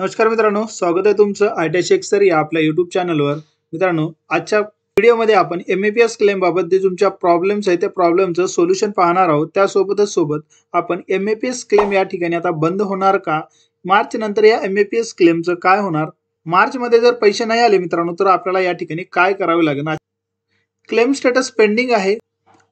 नमस्कार मित्रांनो, स्वागत आहे तुमचं आयटी शेख सर या आपल्या युट्यूब चॅनलवर। मित्रांनो, आजच्या व्हिडिओमध्ये आपण एमएपीएस क्लेम बाबत जे तुमच्या प्रॉब्लेम्स आहेत त्या प्रॉब्लेमचं सोल्युशन पाहणार आहोत। त्यासोबत आपण एमएपीएस क्लेम या ठिकाणी आता बंद होणार का, मार्च नंतर या एमएपीएस क्लेमचं काय होणार, मार्च मध्ये जर पैसे नाही आले मित्रांनो तर आपल्याला या ठिकाणी काय करावे लागणार, क्लेम स्टेटस पेंडिंग आहे,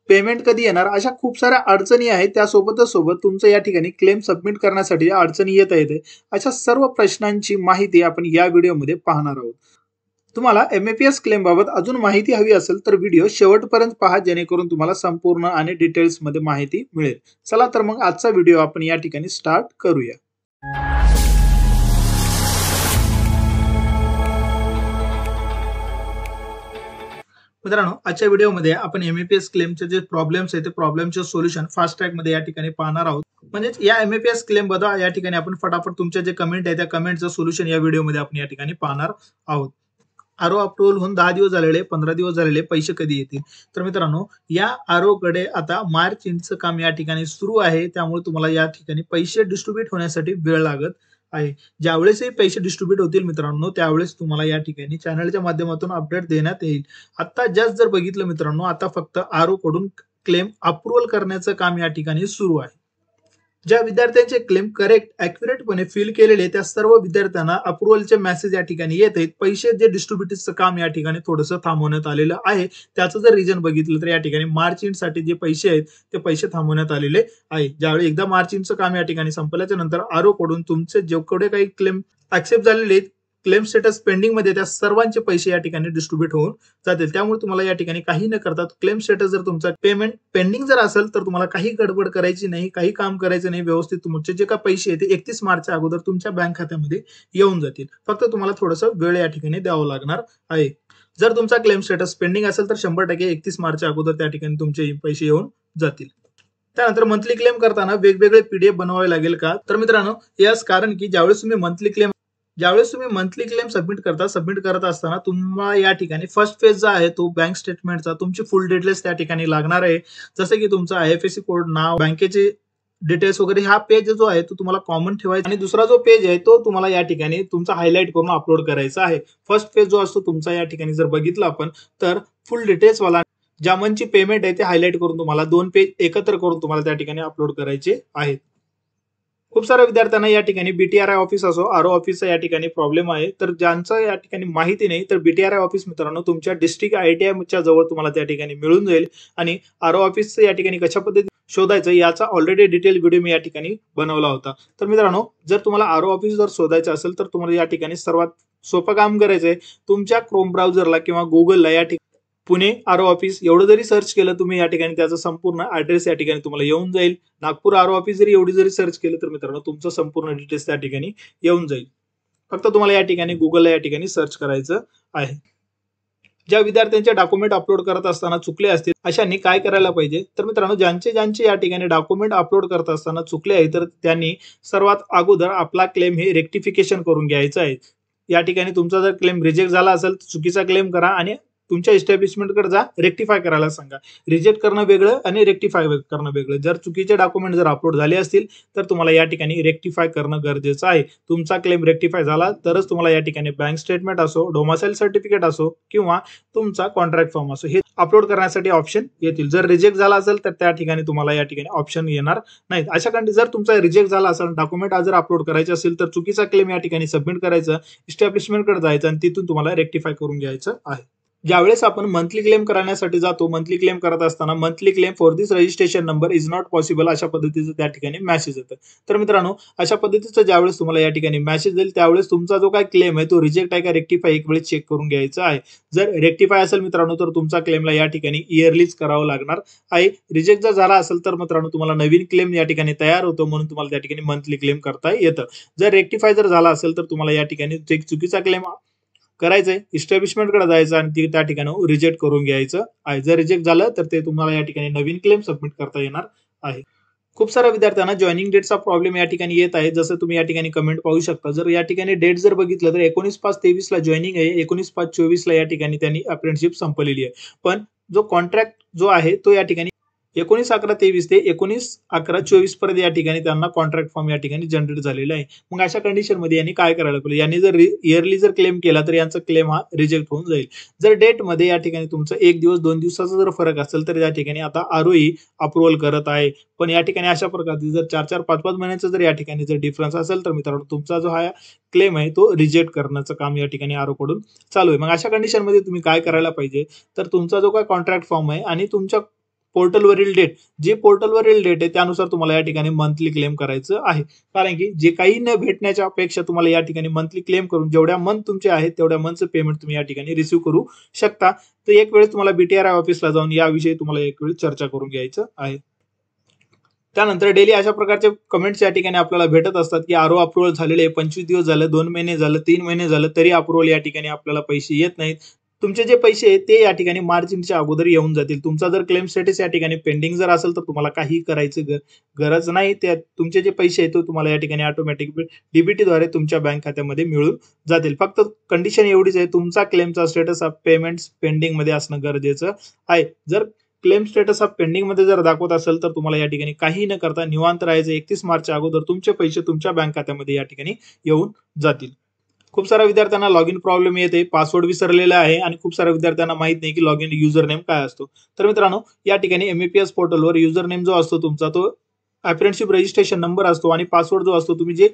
पेमेंट कधी येणार, अशा खूप साऱ्या अडचणी आहेत। त्यासोबत तुमचं या ठिकाणी क्लेम सबमिट करण्यासाठी अडचणी येत आहेत, अशा सर्व प्रश्नांची माहिती आपण या व्हिडिओमध्ये पाहणार आहोत। तुम्हाला एमएपीएस क्लेम बाबत अजून माहिती हवी असेल तर व्हिडिओ शेवटपर्यंत पहा, जेणेकरून तुम्हाला संपूर्ण आणि डिटेल्स मध्ये माहिती मिळेल। चला तर मग आजचा व्हिडिओ आपण या ठिकाणी स्टार्ट करूया। मित्रांनो, आजच्या व्हिडिओमध्ये आपण एमएपीएस क्लेमचे जे प्रॉब्लेम्स आहेत ते प्रॉब्लेमचे सोल्युशन फास्ट ट्रॅक मध्ये या ठिकाणी पाहणार आहोत। म्हणजे या एमएपीएस क्लेम बद्दल या ठिकाणी आपण फटाफट तुमचे जे कमेंट आहे त्या कमेंटचं सोल्युशन या व्हिडिओमध्ये आपण या ठिकाणी पाहणार आहोत। आरो अप्रूव्हल होऊन 10 दिवस झालेले, 15 दिवस झालेले, पैसे कधी येतील? तर मित्रांनो, या आरो कडे आता मार्च एंडचं काम या ठिकाणी सुरू आहे, त्यामुळे तुम्हाला या ठिकाणी पैसे डिस्ट्रीब्यूट होण्यासाठी वेळ लागत आहे। ज्यावेळेसही पैसे डिस्ट्रीब्यूट होतील मित्रांनो, त्यावेळेस तुम्हाला या ठिकाणी चॅनलच्या माध्यमातून अपडेट देण्यात येईल। आता जस्ट जर बघितलं मित्रांनो, आता फक्त आरो कडून क्लेम अप्रूव्हल करण्याचं काम या ठिकाणी सुरू आहे। ज्या विद्यार्थ्यांचे क्लेम करेक्ट ॲक्युरेटपणे फिल केलेले त्या सर्व विद्यार्थ्यांना अप्रूव्हलचे मेसेज या ठिकाणी येत आहेत। पैसे जे डिस्ट्रीब्युटचं काम या ठिकाणी थोडंसं थांबवण्यात आलेलं आहे। त्याचं जर रिझन बघितलं तर या ठिकाणी मार्च एंड साठी जे पैसे आहेत ते पैसे थांबवण्यात आलेले आहे। ज्यावेळी एकदा मार्च एंडचं काम या ठिकाणी संपल्याच्या नंतर आरो कडून तुमचे जेवढे काही क्लेम ॲक्सेप्ट झालेले आहेत, क्लेम स्टेटस पेंडिंग मध्ये, त्या सर्वांचे पैसे या ठिकाणी डिस्ट्रीब्यूट होऊन जातील। त्यामुळे तुम्हाला या ठिकाणी काही न करता क्लेम स्टेटस जर तुमचा पेमेंट पेंडिंग जर असेल तर तुम्हाला काही गडबड करायची नाही, काही काम करायचं नाही। व्यवस्थित तुमचे जे काही पैसे आहेत ते 31 मार्चच्या अगोदर तुमच्या बँक खात्यामध्ये येऊन जातील। फक्त तुम्हाला थोडंसं वेळ या ठिकाणी द्यावं लागणार आहे। जर तुमचा क्लेम स्टेटस पेंडिंग असेल तर 100% 31 मार्चच्या अगोदर त्या ठिकाणी तुमचे पैसे येऊन जातील। त्यानंतर मंथली क्लेम करताना वेगवेगळे पीडीएफ बनवावे लागेल का? तर मित्रांनो, यस, कारण की ज्यावेळेस तुम्ही मंथली क्लेम सबमिट करत असताना तुम्हाला या ठिकाणी फर्स्ट फेज जो आहे तो बँक स्टेटमेंटचा तुमची फुल डिटेल्स त्या ठिकाणी लागणार आहे। जसं की तुमचा आयएफएससी कोड, नाव, बँकेचे डिटेल्स वगैरे, हा पेज जो आहे तो तुम्हाला कॉमन ठेवायचा आणि दुसरा जो पेज आहे तो तुम्हाला या ठिकाणी तुमचा हायलाइट करून अपलोड करायचा आहे। फर्स्ट पेज जो असतो तुमचा या ठिकाणी जर बघितलं आपण तर फुल डिटेल्स वाला ज्या मंथची पेमेंट आहे ते हायलाइट करून तुम्हाला 2 पेज एकत्र करून तुम्हाला त्या ठिकाणी अपलोड करायचे आहेत। खूप साऱ्या विद्यार्थ्यांना या ठिकाणी बीटीआरआय ऑफिस असो, आरो ऑफिसचा या ठिकाणी प्रॉब्लेम आहे। तर ज्यांचं या ठिकाणी माहिती नाही तर बीटीआरआय ऑफिस मित्रांनो तुमच्या डिस्ट्रिक्ट आयटीआयच्या जवळ तुम्हाला त्या ठिकाणी मिळून जाईल। आणि आरो ऑफिसचं या ठिकाणी कशा पद्धतीने शोधायचं याचा ऑलरेडी डिटेल व्हिडिओ मी या ठिकाणी बनवला होता। तर मित्रांनो, जर तुम्हाला आरो ऑफिस जर शोधायचं असेल तर तुम्हाला या ठिकाणी सर्वात सोपं काम करायचंय, तुमच्या क्रोम ब्राउझरला किंवा गुगलला या ठिकाणी पुणे आरो ऑफिस एवढं जरी सर्च केलं तुम्ही या ठिकाणी त्याचा संपूर्ण ॲड्रेस या ठिकाणी तुम्हाला येऊन जाईल। नागपूर आरो ऑफिस जरी एवढी जरी सर्च केलं तर मित्रांनो तुमचं संपूर्ण डिटेल्स त्या ठिकाणी येऊन जाईल। फक्त तुम्हाला या ठिकाणी गुगलला या ठिकाणी सर्च करायचं आहे। ज्या विद्यार्थ्यांचे डॉक्युमेंट अपलोड करत असताना चुकले असतील अशांनी काय करायला पाहिजे? तर मित्रांनो, ज्यांचे या ठिकाणी डॉक्युमेंट अपलोड करत असताना चुकले आहे तर त्यांनी सर्वात अगोदर आपला क्लेम हे रेक्टिफिकेशन करून घ्यायचं आहे। या ठिकाणी तुमचा जर क्लेम रिजेक्ट झाला असेल तर चुकीचा क्लेम करा आणि तुमच्या एस्टॅब्लिशमेंटकडे जा, रेक्टिफाय करायला सांगा। रिजेक्ट करणं वेगळं आणि रेक्टिफाय करणं वेगळं। जर चुकीचे डॉक्युमेंट जर अपलोड झाले असतील तर तुम्हाला या ठिकाणी रेक्टिफाय करणं गरजेचं आहे। तुमचा क्लेम रेक्टिफाय झाला तरच तुम्हाला या ठिकाणी बँक स्टेटमेंट असो, डोमिसाइल सर्टिफिकेट असो किंवा तुमचा कॉन्ट्रॅक्ट फॉर्म असो हे अपलोड करण्यासाठी ऑप्शन येतील। जर रिजेक्ट झाला असेल तर त्या ठिकाणी तुम्हाला या ठिकाणी ऑप्शन येणार नाहीत। अशा कंडिशन जर तुमचा रिजेक्ट झाला असेल, डॉक्युमेंट जर अपलोड करायचे असेल तर चुकीचा क्लेम या ठिकाणी सबमिट करायचं, एस्टॅब्लिशमेंटकडे जायचं आणि तिथून तुम्हाला रेक्टिफाय करून घ्यायचं आहे। ज्यावेळेस आपण मंथली क्लेम करण्यासाठी जातो, मंथली क्लेम करत असताना monthly claim for this registration number is not possible अशा पद्धतीचं त्या ठिकाणी मेसेज येतं। तर मित्रांनो, अशा पद्धतीचं ज्यावेळेस तुम्हाला या ठिकाणी मेसेज येईल त्यावेळेस तुमचा जो काही क्लेम आहे तो रिजेक्ट आहे का रेक्टिफाय एक वेळेस चेक करून घ्यायचा आहे। जर रेक्टिफाय असेल मित्रांनो तर तुमचा क्लेमला या ठिकाणी इयरलीच करावं लागणार आहे। रिजेक्ट जर झाला असेल तर मित्रांनो तुम्हाला नवीन क्लेम या ठिकाणी तयार होतो, म्हणून तुम्हाला त्या ठिकाणी मंथली क्लेम करता येतं। जर रेक्टिफाय जर झाला असेल तर तुम्हाला या ठिकाणी चुकीचा क्लेम करायचंय, एस्टॅब्लिशमेंटकडे जायचं आणि त्या ठिकाणी रिजेक्ट करून घ्यायचं आहे। जर रिजेक्ट झालं तर ते तुम्हाला या ठिकाणी नवीन क्लेम सबमिट करता येणार आहे। खूप साऱ्या विद्यार्थ्यांना जॉइनिंग डेटचा प्रॉब्लेम या ठिकाणी येत आहे, जसं तुम्ही या ठिकाणी कमेंट पाहू शकता। जर या ठिकाणी डेट जर बघितलं तर 19/5/23 ला जॉइनिंग आहे, 19/5/24 ला या ठिकाणी त्यांनी अप्रेंटिसशिप संपलेली आहे। पण जो कॉन्ट्रॅक्ट जो आहे तो या ठिकाणी 19/11/23 ते 19/11/24 पर्यंत या ठिकाणी त्यांना कॉन्ट्रॅक्ट फॉर्म या ठिकाणी जनरेट झालेला आहे. मग अशा कंडिशनमध्ये यांनी काय करायला पाहिजे? यांनी जर इयरली जर क्लेम केला तर यांचा क्लेम हा रिजेक्ट होऊन जाईल. जर डेटमध्ये या ठिकाणी तुमचा 1 दिवस 2 दिवसाचा जर फरक असेल तर या ठिकाणी आता आरओई अप्रूव्हल करत आहे. पण या ठिकाणी अशा प्रकारचे जर 4-4, 5-5 महिन्याचा जर या ठिकाणी जर डिफरन्स असेल तर मित्रांनो तुमचा जो हा क्लेम आहे तो रिजेक्ट करण्याचं काम या ठिकाणी आरओ कडून चालू आहे. मग अशा कंडिशनमध्ये तुम्ही काय करायला पाहिजे? तर तुमचा जो काय कॉन्ट्रॅक्ट फॉर्म आहे आणि तुमच्या पोर्टलवरील डेट, जे पोर्टलवरील डेट आहे त्यानुसार तुम्हाला या ठिकाणी मंथली क्लेम करायचं आहे. कारण की जे काही न भेटण्याच्या अपेक्षा तुम्हाला या ठिकाणी मंथली क्लेम करून जेवढ्या मंथ तुमचे आहेत तेवढ्या मंथचं पेमेंट तुम्ही या ठिकाणी रिसीव्ह करू शकता. तर एक वेळेस तुम्हाला बीटीआरआय ऑफिसला जाऊन याविषयी तुम्हाला एक वेळ चर्चा करून घ्यायचं आहे. त्यानंतर डेली अशा प्रकारचे कमेंट्स या ठिकाणी आपल्याला भेटत असतात की आरओ अप्रूव्हल झालेले आहे, 25 दिवस झाले, 2 महिने झाले, 3 महिने झाले तरी अप्रूव्हल या ठिकाणी आपल्याला पैसे येत नाहीत. तुमचे जे पैसे आहेत ते या ठिकाणी मार्च एंडच्या अगोदर येऊन जातील. तुमचा जर क्लेम स्टेटस या ठिकाणी पेंडिंग जर असेल तर तुम्हाला काही करायचं गरज नाही. त्या तुमचे जे पैसे आहेत ते तुम्हाला या ठिकाणी ऑटोमॅटिक डीबीटीद्वारे तुमच्या बँक खात्यामध्ये मिळून जातील. फक्त कंडिशन एवढीच आहे, तुमचा क्लेमचा स्टेटस हा पेमेंट्स पेंडिंग मध्ये असणं गरजेचं आहे. जर क्लेम स्टेटस हा पेंडिंग मध्ये जर दाखवत असेल तर तुम्हाला या ठिकाणी काही न करता निवांत राहायचं. 31 मार्चच्या अगोदर तुमचे पैसे तुमच्या बँक खात्यामध्ये या ठिकाणी येऊन जातील. खूप साऱ्या विद्यार्थ्यांना लॉग इन प्रॉब्लेम येते, पासवर्ड विसरलेला आहे आणि खूप साऱ्या विद्यार्थ्यांना माहित नाही की लॉग इन युजर नेम काय असतो. तर मित्रांनो या ठिकाणी एमएपीएस पोर्टलवर युजर नेम जो असतो तुमचा तो अप्रेंटिसशिप रजिस्ट्रेशन नंबर असतो आणि पासवर्ड जो असतो तुम्ही जे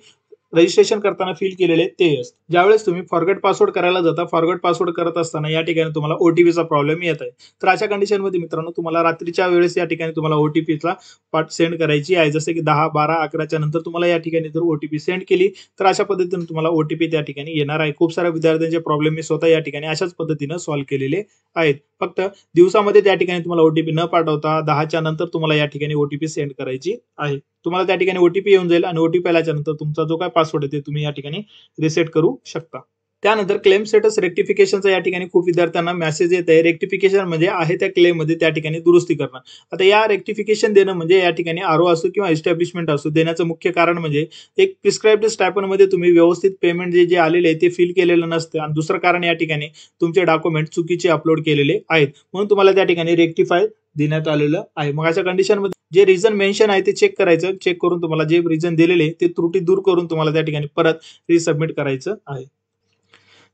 रजिस्ट्रेशन करताना फिल केलेले ते असते. ज्यावेळेस तुम्ही फॉरगेट पासवर्ड करायला जाता, फॉरगेट पासवर्ड करत असताना या ठिकाणी तुम्हाला ओटीपीचा प्रॉब्लेम येत आहे. तर अशा कंडिशनमध्ये मित्रांनो तुम्हाला रात्रीच्या वेळेस या ठिकाणी तुम्हाला ओटीपीचा पाठ सेंड करायची आहे. जसे की 10, 12, 11च्या नंतर तुम्हाला या ठिकाणी जर ओटीपी सेंड केली तर अशा पद्धतीने तुम्हाला ओटीपी त्या ठिकाणी येणार आहे. खूप साऱ्या विद्यार्थ्यांचे प्रॉब्लेम मी स्वतः या ठिकाणी अशाच पद्धतीने सॉल्व्ह केलेले आहेत. फक्त दिवसामध्ये त्या ठिकाणी तुम्हाला ओटीपी न पाठवता 10च्या नंतर तुम्हाला या ठिकाणी ओटीपी सेंड करायची आहे. तुम्हाला त्या ठिकाणी ओटीपी येऊन जाईल आणि ओटीपी आल्याच्या नंतर तुमचा जो काय पासवर्ड आहे ते तुम्ही या ठिकाणी रिसेट करू शकता. त्यानंतर क्लेम स्टेटस रेक्टिफिकेशनचा या ठिकाणी खूप विद्यार्थ्यांना मेसेज येत आहे. रेक्टिफिकेशन म्हणजे आहे त्या क्लेम मध्ये त्या ठिकाणी दुरुस्ती करणं. आता या रेक्टिफिकेशन देणं म्हणजे या ठिकाणी आरओ असो किंवा एस्टॅब्लिशमेंट असो देण्याचं मुख्य कारण म्हणजे एक प्रिस्क्राइब्ड स्टायपन मध्ये तुम्ही व्यवस्थित पेमेंट जे आलेले आहे ते फिल केलेलं नसतं आणि दुसरं कारण या ठिकाणी तुमचे डॉक्युमेंट चुकीचे अपलोड केलेले आहेत म्हणून तुम्हाला त्या ठिकाणी रेक्टिफाय देण्यात आलेलं आहे. मग अशा कंडिशनमध्ये जे रिझन मेन्शन आहे ते चेक करायचं. चेक करून तुम्हाला जे रिझन दिलेले ते त्रुटी दूर करून तुम्हाला त्या ठिकाणी परत रिसबमिट करायचं आहे.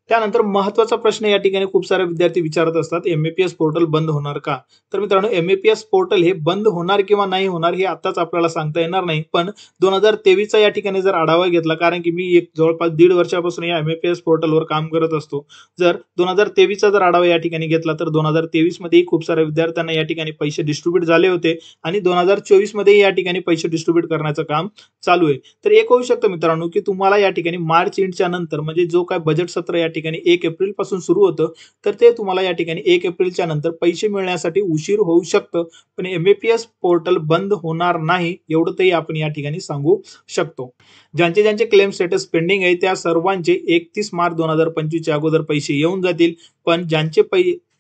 त्यानंतर महत्त्वाचा प्रश्न या ठिकाणी खूप सारे विद्यार्थी विचारत असतात, एमएपीएस पोर्टल बंद होणार का? तर मित्रांनो एमएपीएस पोर्टल हे बंद होणार किंवा नाही होणार हे आताच आपल्याला सांगता येणार नाही. पण 2023चा या ठिकाणी जर आढावा घेतला, कारण की मी एक जवळपास 1.5 वर्षापासून या एमएपीएस पोर्टलवर काम करत असतो. जर 2023चा जर आढावा या ठिकाणी घेतला तर 2023 मध्ये खूप साऱ्या विद्यार्थ्यांना या ठिकाणी पैसे डिस्ट्रीब्यूट झाले होते आणि 2024 मध्ये या ठिकाणी पैसे डिस्ट्रीब्यूट करण्याचं काम चालू आहे. तर एक होऊ शकतं मित्रांनो की तुम्हाला या ठिकाणी मार्च एंडच्या नंतर म्हणजे जो काय बजेट सत्र या ठिकाणी 1 एप्रिल पासून सुरू होतं तर ते तुम्हाला या ठिकाणी 1 एप्रिलच्या नंतर पैसे मिळण्यासाठी उशीर होऊ शकतं. पण एमएपीएस पोर्टल बंद होणार नाही एवढं तरी आपण या ठिकाणी सांगू शकतो. ज्यांचे क्लेम स्टेटस पेंडिंग आहे त्या सर्वांचे 31 मार्च 2025 च्या अगोदर पैसे येऊन जातील. पण ज्यांचे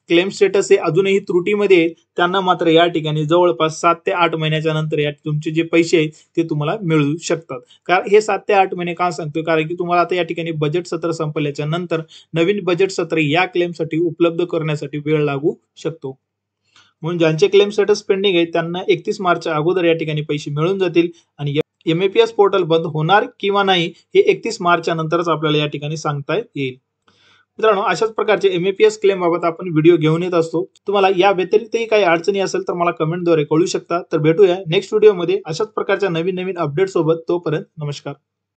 क्लेम स्टेटस हे अजूनही त्रुटीमध्ये आहेत त्यांना मात्र या ठिकाणी जवळपास 7 ते 8 महिन्याच्या नंतर या तुमचे जे पैसे आहेत ते तुम्हाला मिळू शकतात. कारण हे 7 ते 8 महिने का सांगतोय, कारण की तुम्हाला आता या ठिकाणी बजेट सत्र संपल्याच्या नंतर नवीन बजेट सत्र या क्लेमसाठी उपलब्ध करण्यासाठी वेळ लागू शकतो. म्हणून ज्यांचे क्लेम स्टेटस पेंडिंग आहे त्यांना 31 मार्चच्या अगोदर या ठिकाणी पैसे मिळून जातील आणि एमएपीएस पोर्टल बंद होणार किंवा नाही हे 31 मार्चच्या नंतरच आपल्याला या ठिकाणी सांगता येईल. मित्रांनो अशाच प्रकारचे एमएपीएस क्लेम बाबत आपण व्हिडिओ घेऊन येत असतो. तुम्हाला या व्यतिरिक्तही काही अडचणी असेल तर मला कमेंटद्वारे कळू शकता. तर भेटूया नेक्स्ट व्हिडिओमध्ये अशाच प्रकारच्या नवीन अपडेट सोबत. तोपर्यंत नमस्कार.